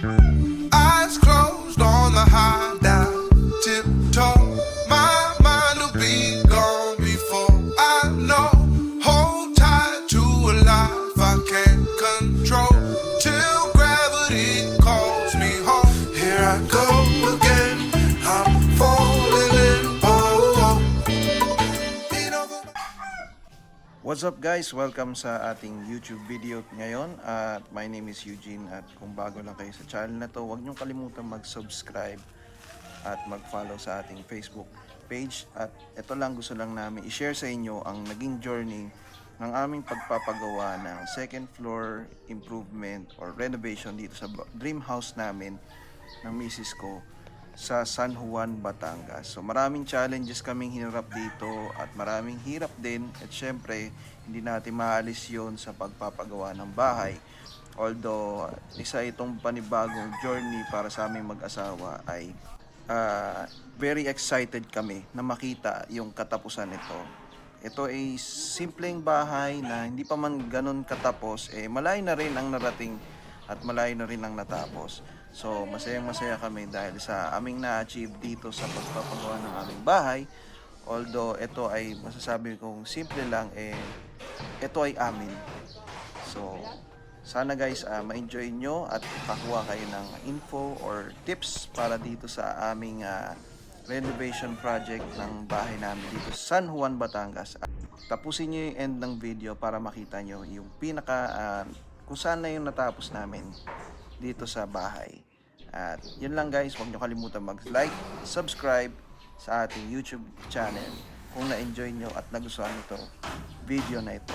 Eyes closed on the high down, tiptoe. My mind will be gone before I know. Hold tight to a life I can't control, till gravity calls me home. Here I go again, I'm falling in. Oh, What's up guys? Welcome sa ating YouTube video ngayon. At my name is Eugene, at kung bago lang kayo sa channel na to, huwag niyong kalimutan mag-subscribe at mag-follow sa ating Facebook page. At ito lang, gusto lang namin i-share sa inyo ang naging journey ng aming pagpapagawa ng second floor improvement or renovation dito sa dream house namin ng misis ko sa San Juan, Batangas. So maraming challenges kaming hinarap dito at maraming hirap din, at syempre hindi natin maalis yon sa pagpapagawa ng bahay. Although isa itong panibagong journey para sa aming mag-asawa, ay very excited kami na makita yung katapusan nito. Ito ay simpleng bahay na hindi pa man ganun katapos, malayo na rin ang narating at malayo na rin ang natapos. So masayang-masaya kami dahil sa aming na-achieve dito sa pagpapagawa ng aming bahay. Although ito ay masasabi kong simple lang, ito ay amin. So sana guys, ma-enjoy nyo at pakuha kayo ng info or tips para dito sa aming renovation project ng bahay namin dito sa San Juan, Batangas. Tapusin nyo yung end ng video para makita nyo yung kung saan na yung natapos namin dito sa bahay. At yun lang guys, huwag nyo kalimutan mag-like, subscribe sa ating YouTube channel kung na-enjoy nyo at nagustuhan ito video na ito.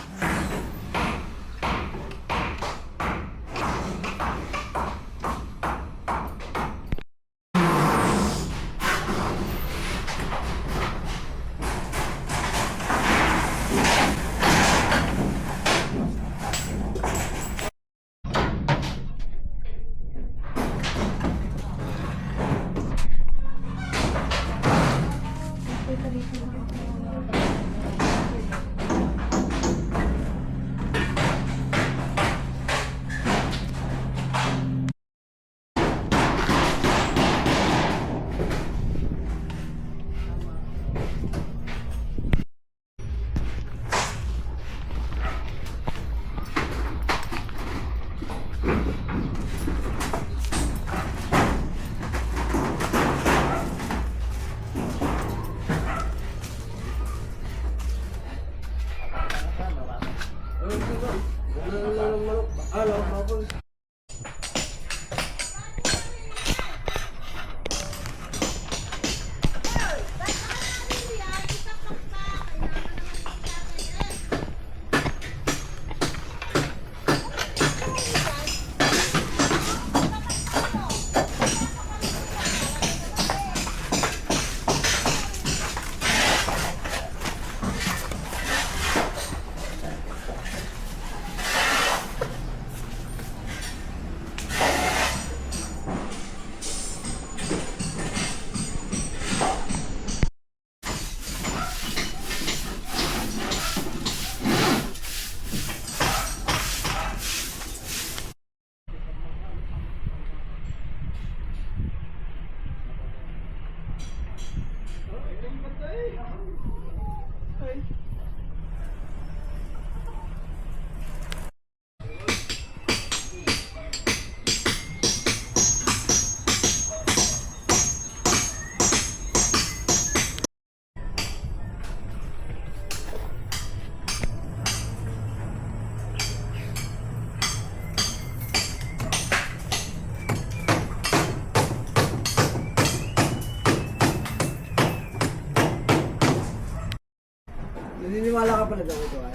Naniniwala ka pala daw ito ay.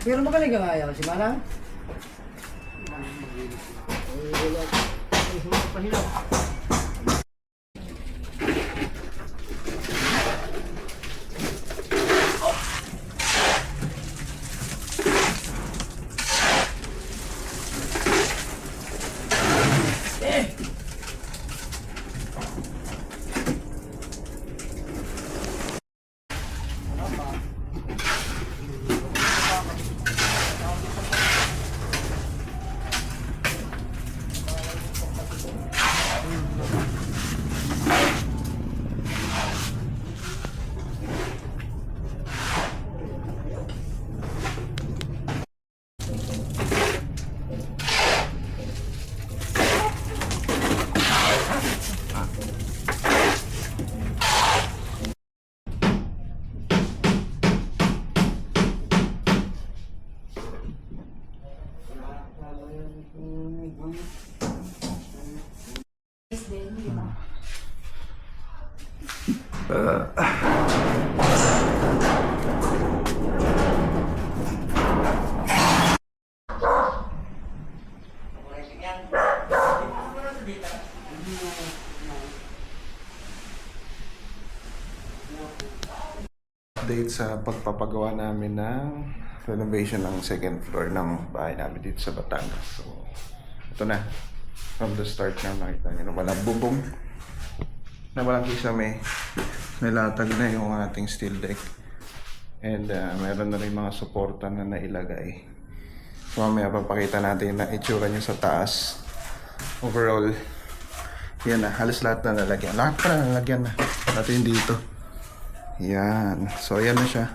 Pero magaling ka nga si Manang? Update sa pagpapagawa namin ng renovation ng second floor ng bahay namin dito sa Batangas. So, ito na. From the start na nakita nyo na walang bubong. Na walang kisame. May latag na yung ating steel deck. And meron na rin mga suporta na nailagay. So, mamaya papakita natin na itsura nyo sa taas. Overall, yan na. Halos lahat na nalagyan. Lahat pa na nalagyan na. Pati yung dito. Yan. So, ayan na siya.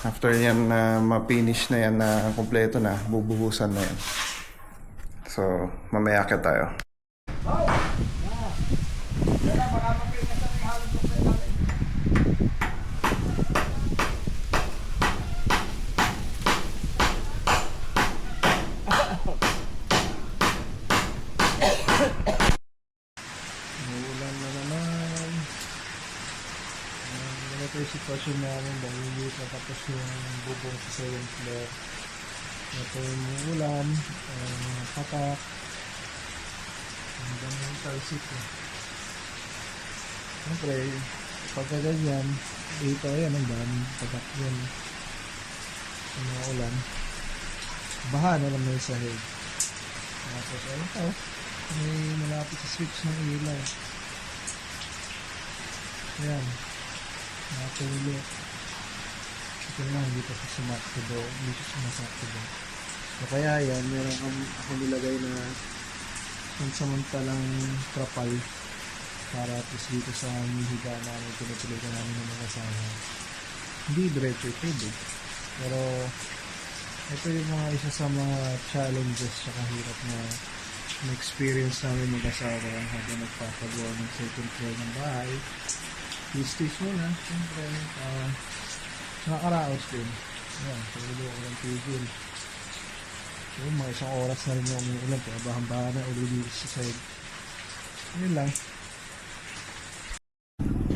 After yan na ma-finish na yan na kompleto na, bubuhusan na yan. So, mamaya ka tayo. Uulan na naman. Ganito yung sitwasyon namin dahil hindi tapos yung bubong sa second floor. Ito yung ulan, mga patak. Hanggang yung talsik eh. Siyempre, pagka ganyan, dito ayan ang daming patak yan. Sa mga ulan. Baha na lang may sahig. Tapos ayun to. May malapit sa switch ng ilaw. Ayan. Nakatulo. Ito na, hindi pa siya sumaktibo. Hindi siya sumasaktibo. So kaya yan, meron ako nilagay na pansamantalang trapal para at least dito sa higa namin, pinatuloy namin ng mga kasama. Hindi diretso yung tubig. Pero ito yung mga isa sa mga challenges sa kahirap na na-experience namin mag-asawa habang nagpapagawa ng second floor ng bahay. Pistis muna, siyempre. Nakaraos din. Ayan, tulo ko ng tigil. So, mga isang oras na rin yung umuulan. Kaya bahan-bahan na ulit dito sa side. Yun lang.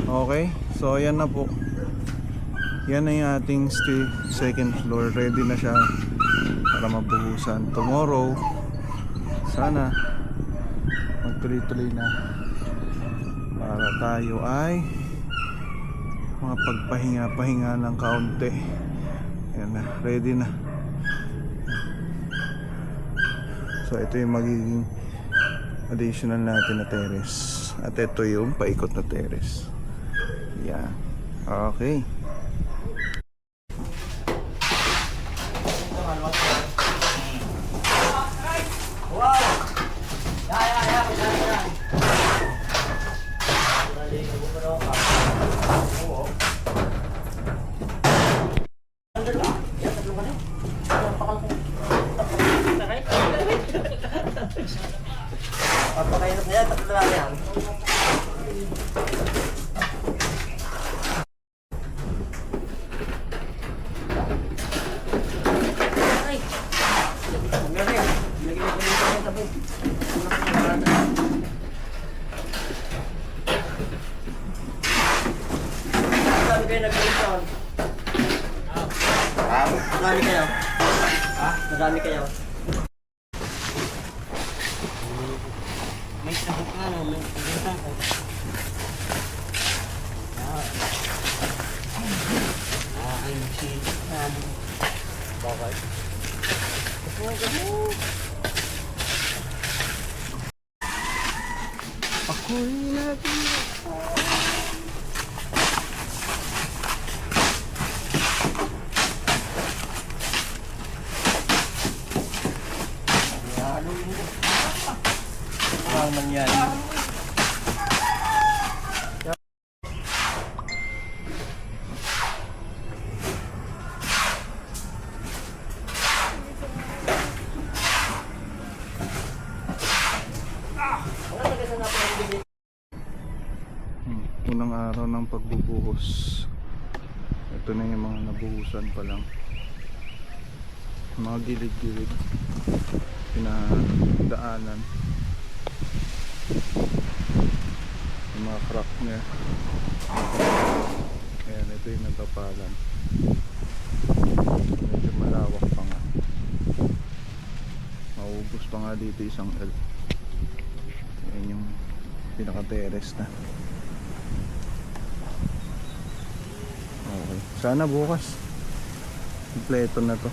Okay, so ayan na po. Yan na yung ating second floor. Ready na siya para mabuhusan. Tomorrow, sana magtuloy-tuloy na para tayo ay pagpahinga-pahinga ng kaunti. Yan na, ready na. So ito yung magiging additional natin na terrace. At ito yung paikot na terrace. Yan. Okay. Papakainap na yan, tatlo lang yan. Ay! Meron yan. Lagyan ko dito yung tabi. Marami kayo nag-mission. Marami kayo. Ha? Marami kayo. May sabot nga no, may sabot ko. Ay, machine. Bakit? Ako'y nag-iyak. Ano nangyari? Unang araw ng pagbubuhos. Ito na yung mga nabuhusan pa lang. Mga gilid-gilid. Pinadaanan. Yung mga crack niya. Ayan, ito yung nagpapalan. Medyo malawak pa nga. Maubos pa nga dito isang L. Ayan yung pinaka-terrace na. Okay. Sana bukas kompleto na to.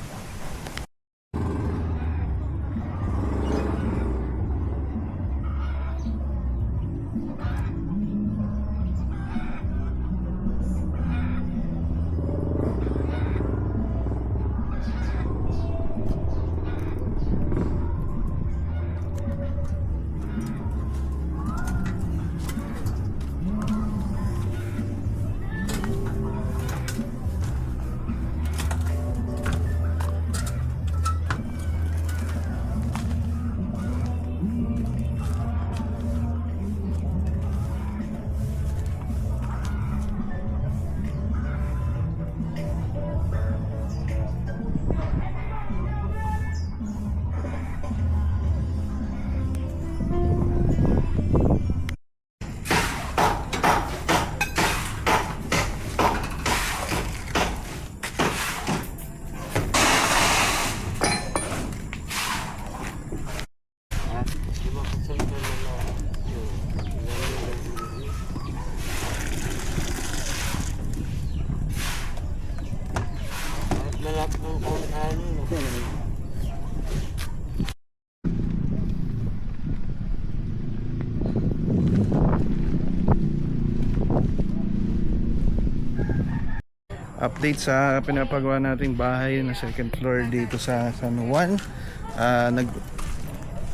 Update sa pinapagawa nating bahay na second floor dito sa San Juan.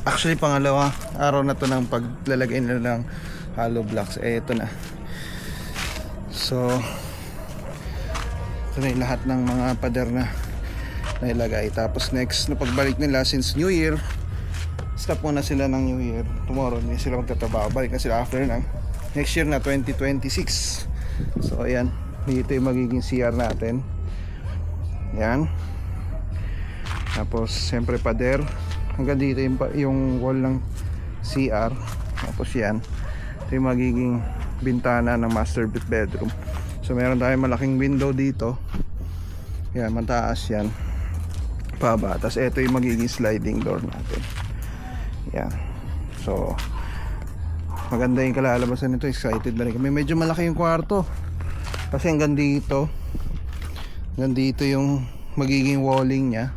Actually pangalawa araw na to ng paglalagay nila ng hollow blocks. Ito na. So ito na yung lahat ng mga pader na nailagay. Tapos next na pagbalik nila since New Year, stop muna sila ng New Year. Tomorrow hindi sila magtatrabaho. Balik na sila after ng next year na 2026. So ayan, dito yung magiging CR natin. Yan. Tapos siyempre pader hanggang dito yung wall ng CR. Tapos yan, ito yung magiging bintana ng master bedroom. So meron tayong malaking window dito. Yan, mataas yan, paba. Tapos ito yung magiging sliding door natin. Yan. So maganda yung kalalabasan nito. Excited na rin kami. Medyo malaki yung kwarto kasi hanggang dito yung magiging walling nya,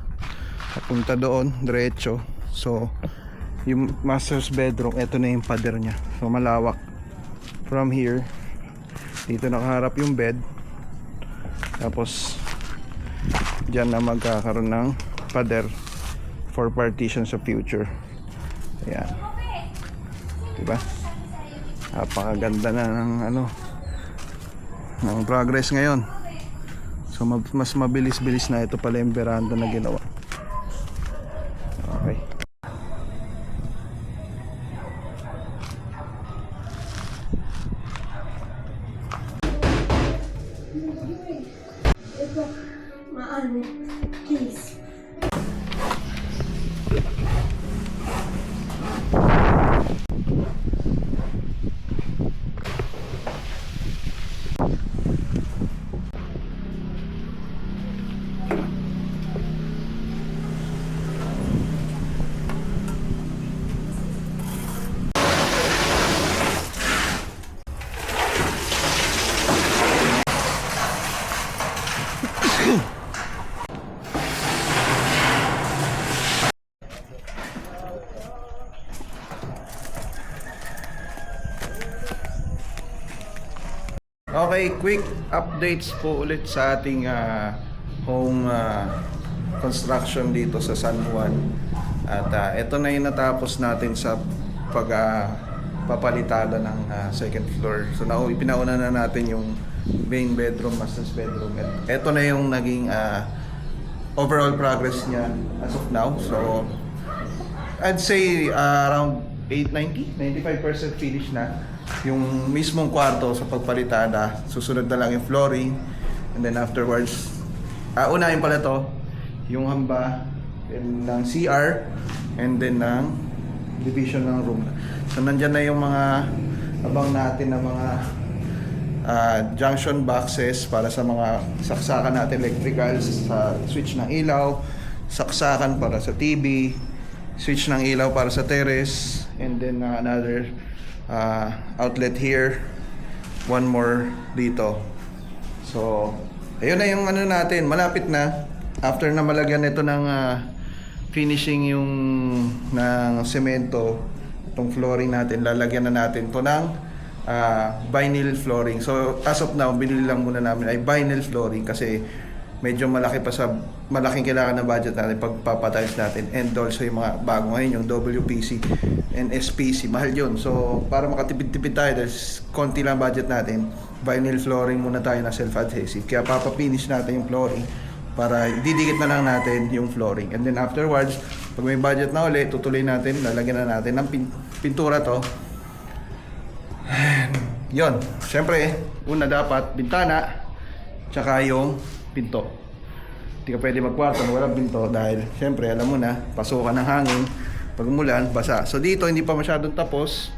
papunta doon diretso. So yung master's bedroom, ito na yung pader nya. So malawak. From here, dito nakaharap yung bed. Tapos dyan na magkakaroon ng pader for partition sa future. Ayan, diba? Napakaganda na ng ng progress ngayon. So mas mabilis-bilis na. Ito pala yung veranda na ginawa. Okay. Maano, please. Okay, quick updates po ulit sa ating home construction dito sa San Juan. At ito na yung natapos natin sa papalitada ng second floor. So ipinauna na natin yung main bedroom, master's bedroom. Ito na yung naging overall progress niya as of now. So I'd say around 95% finish na. Yung mismong kwarto sa pagpalitada, susunod na lang yung flooring. And then afterwards, unahin pala to, yung hamba and ng CR and then ng division ng room. So nandyan na yung mga abang natin na mga junction boxes para sa mga saksakan natin electricals, sa switch ng ilaw, saksakan para sa TV, switch ng ilaw para sa terrace, and then another outlet here, one more dito. So ayun na yung ano natin, malapit na. After na malagyan nito ng finishing yung ng semento, itong flooring natin, lalagyan na natin to ng vinyl flooring. So as of now, binili lang muna namin ay vinyl flooring kasi medyo malaking kailangan na budget natin pagpapatiles natin, and also yung mga bago ngayon yung WPC and SPC, mahal yun. So para makatipid-tipid tayo dahil konti lang budget natin, vinyl flooring muna tayo na self-adhesive, kaya papapinish natin yung flooring para didikit na lang natin yung flooring, and then afterwards pag may budget na ulit, tutuloy natin, lalagyan na natin ng pintura to. Yon, syempre una dapat bintana tsaka yung pinto. Hindi ka pwede magkwarto na walang pinto dahil syempre alam mo na, pasukan ng hangin pag umulan, basa. So dito hindi pa masyadong tapos,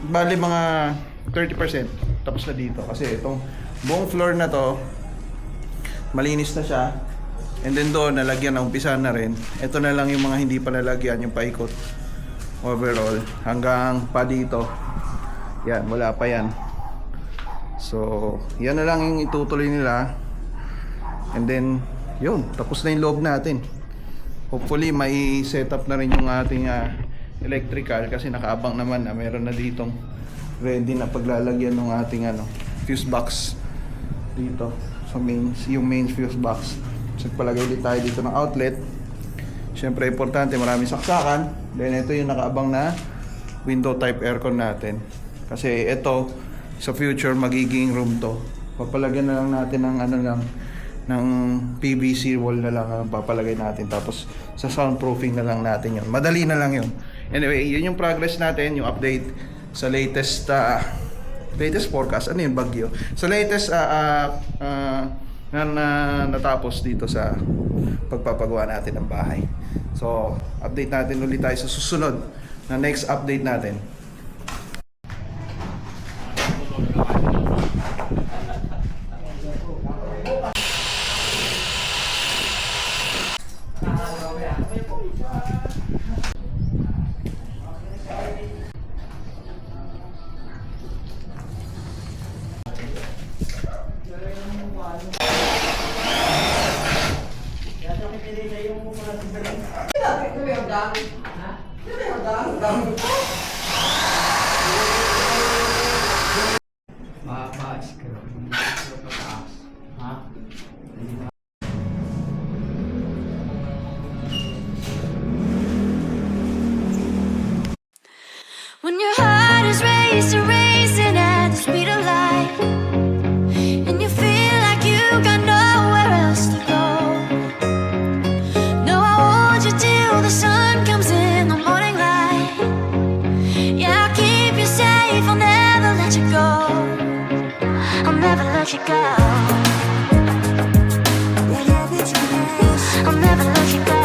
bali mga 30% tapos na dito kasi itong buong floor na to malinis na siya, and then doon nalagyan na, umpisahan na rin. Ito na lang yung mga hindi pa nalagyan, yung paikot overall hanggang pa dito. Yan, wala pa yan. So, yan na lang yung itutuloy nila. And then, yun, tapos na yung loob natin. Hopefully, may set up na rin yung ating electrical kasi nakaabang naman na meron na ditong ready na paglalagyan ng ating fuse box dito. So, yung main fuse box. So, palagay din tayo dito ng outlet. Siyempre, importante, maraming saksakan. Then, ito yung nakaabang na window type aircon natin. Kasi ito, sa future, magiging room to. Papalagyan na lang natin ng ng PVC wall na lang ang papalagay natin. Tapos, sa soundproofing na lang natin yun. Madali na lang yun. Anyway, yun yung progress natin, yung update sa latest forecast. Ano yung bagyo? Sa latest natapos dito sa pagpapagawa natin ng bahay. So, update natin ulit tayo sa susunod na next update natin. When your heart is racing, racing at the speed of light, and you feel like you got nowhere else to go. No, I hold you till the sun comes in the morning light. Yeah, I'll keep you safe, I'll never let you go. I'll never let you go. I'll never let you go.